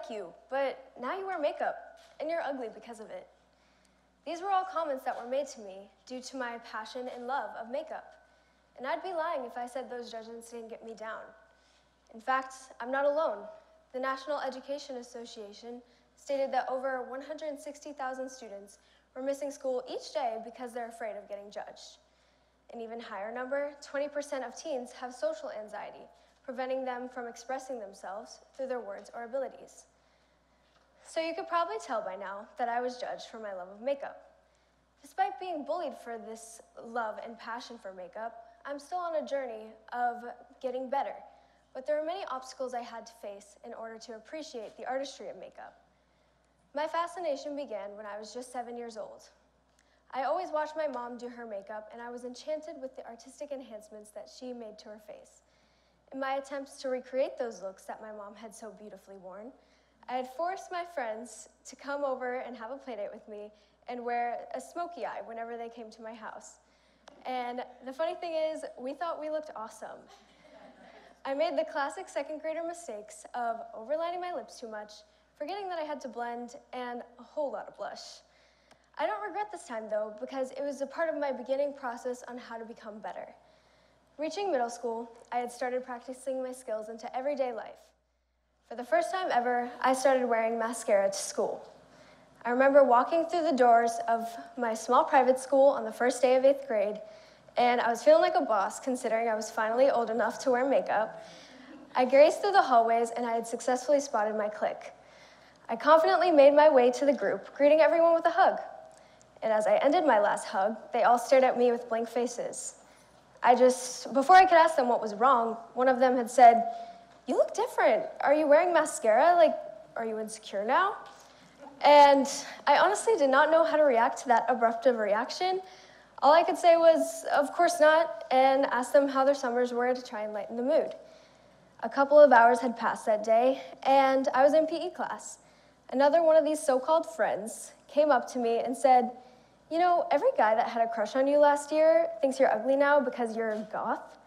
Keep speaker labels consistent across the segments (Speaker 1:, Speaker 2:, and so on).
Speaker 1: like you, but now you wear makeup, and you're ugly because of it. These were all comments that were made to me due to my passion and love of makeup. And I'd be lying if I said those judgments didn't get me down. In fact, I'm not alone. The National Education Association stated that over 160,000 students were missing school each day because they're afraid of getting judged. An even higher number, 20% of teens have social anxiety, preventing them from expressing themselves through their words or abilities. So you could probably tell by now that I was judged for my love of makeup. Despite being bullied for this love and passion for makeup, I'm still on a journey of getting better, but there are many obstacles I had to face in order to appreciate the artistry of makeup. My fascination began when I was just 7 years old. I always watched my mom do her makeup, and I was enchanted with the artistic enhancements that she made to her face. In my attempts to recreate those looks that my mom had so beautifully worn, I had forced my friends to come over and have a playdate with me and wear a smoky eye whenever they came to my house. And the funny thing is, we thought we looked awesome. I made the classic second grader mistakes of overlining my lips too much, forgetting that I had to blend, and a whole lot of blush. I don't regret this time though, because it was a part of my beginning process on how to become better. Reaching middle school, I had started practicing my skills into everyday life. For the first time ever, I started wearing mascara to school. I remember walking through the doors of my small private school on the first day of 8th grade, and I was feeling like a boss considering I was finally old enough to wear makeup. I grazed through the hallways and I had successfully spotted my clique. I confidently made my way to the group, greeting everyone with a hug. And as I ended my last hug, they all stared at me with blank faces. Before I could ask them what was wrong, one of them had said, "You look different. Are you wearing mascara? Are you insecure now?" And I honestly did not know how to react to that abrupt of a reaction. All I could say was, "Of course not," and ask them how their summers were to try and lighten the mood. A couple of hours had passed that day, and I was in PE class. Another one of these so-called friends came up to me and said, "You know, every guy that had a crush on you last year thinks you're ugly now because you're goth."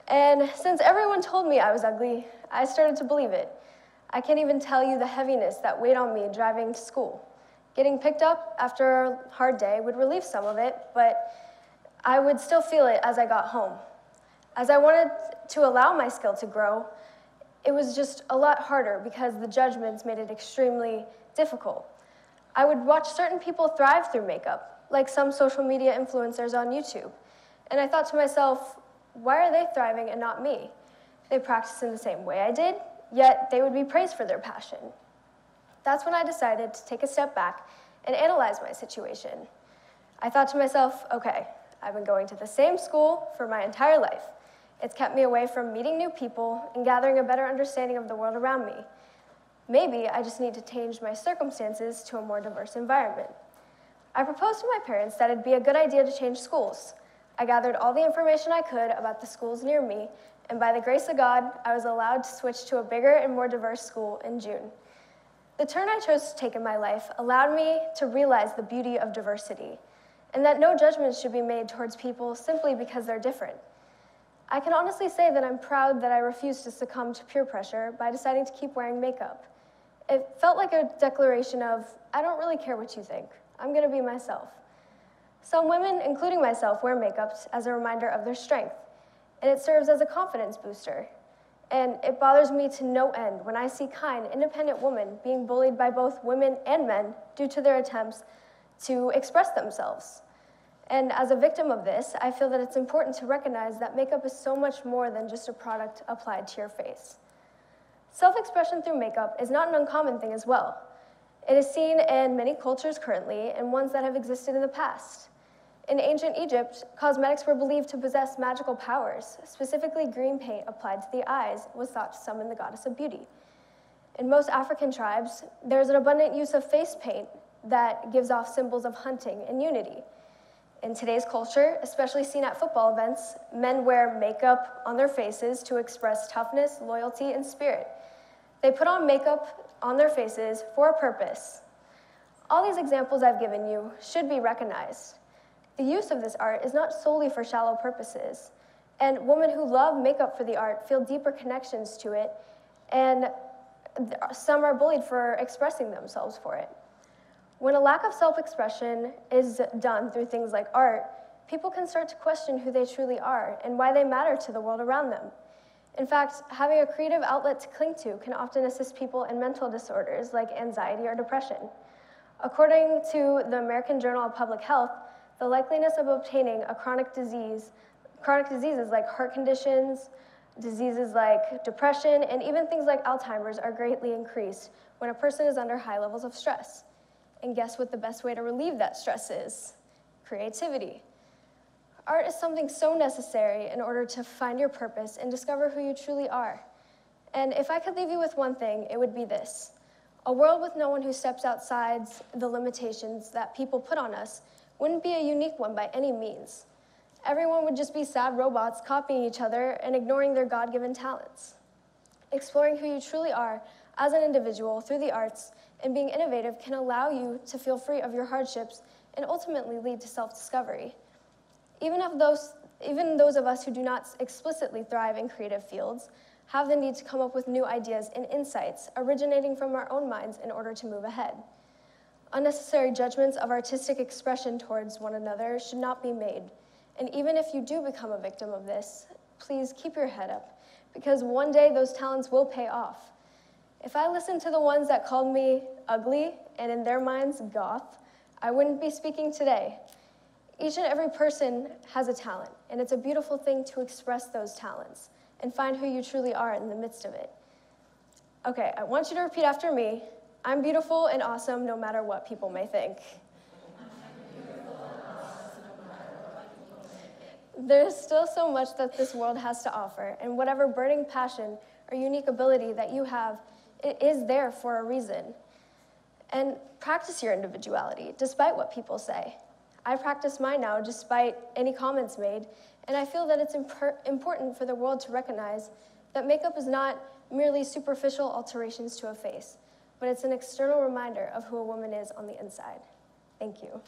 Speaker 1: And since everyone told me I was ugly, I started to believe it. I can't even tell you the heaviness that weighed on me driving to school. Getting picked up after a hard day would relieve some of it, but I would still feel it as I got home. As I wanted to allow my skill to grow, it was just a lot harder because the judgments made it extremely difficult. I would watch certain people thrive through makeup, like some social media influencers on YouTube, and I thought to myself, why are they thriving and not me? They practice in the same way I did, yet they would be praised for their passion. That's when I decided to take a step back and analyze my situation. I thought to myself, okay, I've been going to the same school for my entire life. It's kept me away from meeting new people and gathering a better understanding of the world around me. Maybe I just need to change my circumstances to a more diverse environment. I proposed to my parents that it'd be a good idea to change schools. I gathered all the information I could about the schools near me, and by the grace of God, I was allowed to switch to a bigger and more diverse school in June. The turn I chose to take in my life allowed me to realize the beauty of diversity, and that no judgments should be made towards people simply because they're different. I can honestly say that I'm proud that I refused to succumb to peer pressure by deciding to keep wearing makeup. It felt like a declaration of, I don't really care what you think. I'm going to be myself. Some women, including myself, wear makeup as a reminder of their strength, and it serves as a confidence booster. And it bothers me to no end when I see kind, independent women being bullied by both women and men due to their attempts to express themselves. And as a victim of this, I feel that it's important to recognize that makeup is so much more than just a product applied to your face. Self-expression through makeup is not an uncommon thing as well. It is seen in many cultures currently and ones that have existed in the past. In ancient Egypt, cosmetics were believed to possess magical powers. Specifically, green paint applied to the eyes was thought to summon the goddess of beauty. In most African tribes, there's an abundant use of face paint that gives off symbols of hunting and unity. In today's culture, especially seen at football events, men wear makeup on their faces to express toughness, loyalty, and spirit. They put on makeup on their faces for a purpose. All these examples I've given you should be recognized. The use of this art is not solely for shallow purposes, and women who love makeup for the art feel deeper connections to it and some are bullied for expressing themselves for it. When a lack of self-expression is done through things like art, people can start to question who they truly are and why they matter to the world around them. In fact, having a creative outlet to cling to can often assist people in mental disorders like anxiety or depression. According to the American Journal of Public Health, the likeliness of obtaining a chronic diseases like heart conditions, diseases like depression, and even things like Alzheimer's are greatly increased when a person is under high levels of stress. And guess what the best way to relieve that stress is? Creativity. Art is something so necessary in order to find your purpose and discover who you truly are. And if I could leave you with one thing, it would be this. A world with no one who steps outside the limitations that people put on us wouldn't be a unique one by any means. Everyone would just be sad robots copying each other and ignoring their God-given talents. Exploring who you truly are as an individual through the arts and being innovative can allow you to feel free of your hardships and ultimately lead to self-discovery. Even those of us who do not explicitly thrive in creative fields have the need to come up with new ideas and insights originating from our own minds in order to move ahead. Unnecessary judgments of artistic expression towards one another should not be made. And even if you do become a victim of this, please keep your head up, because one day those talents will pay off. If I listened to the ones that called me ugly and in their minds goth, I wouldn't be speaking today. Each and every person has a talent, and it's a beautiful thing to express those talents and find who you truly are in the midst of it. Okay, I want you to repeat after me. I'm beautiful and awesome no matter what people may think. There's still so much that this world has to offer, and whatever burning passion or unique ability that you have, it is there for a reason. And practice your individuality, despite what people say. I practice mine now, despite any comments made, and I feel that it's important for the world to recognize that makeup is not merely superficial alterations to a face, but it's an external reminder of who a woman is on the inside. Thank you.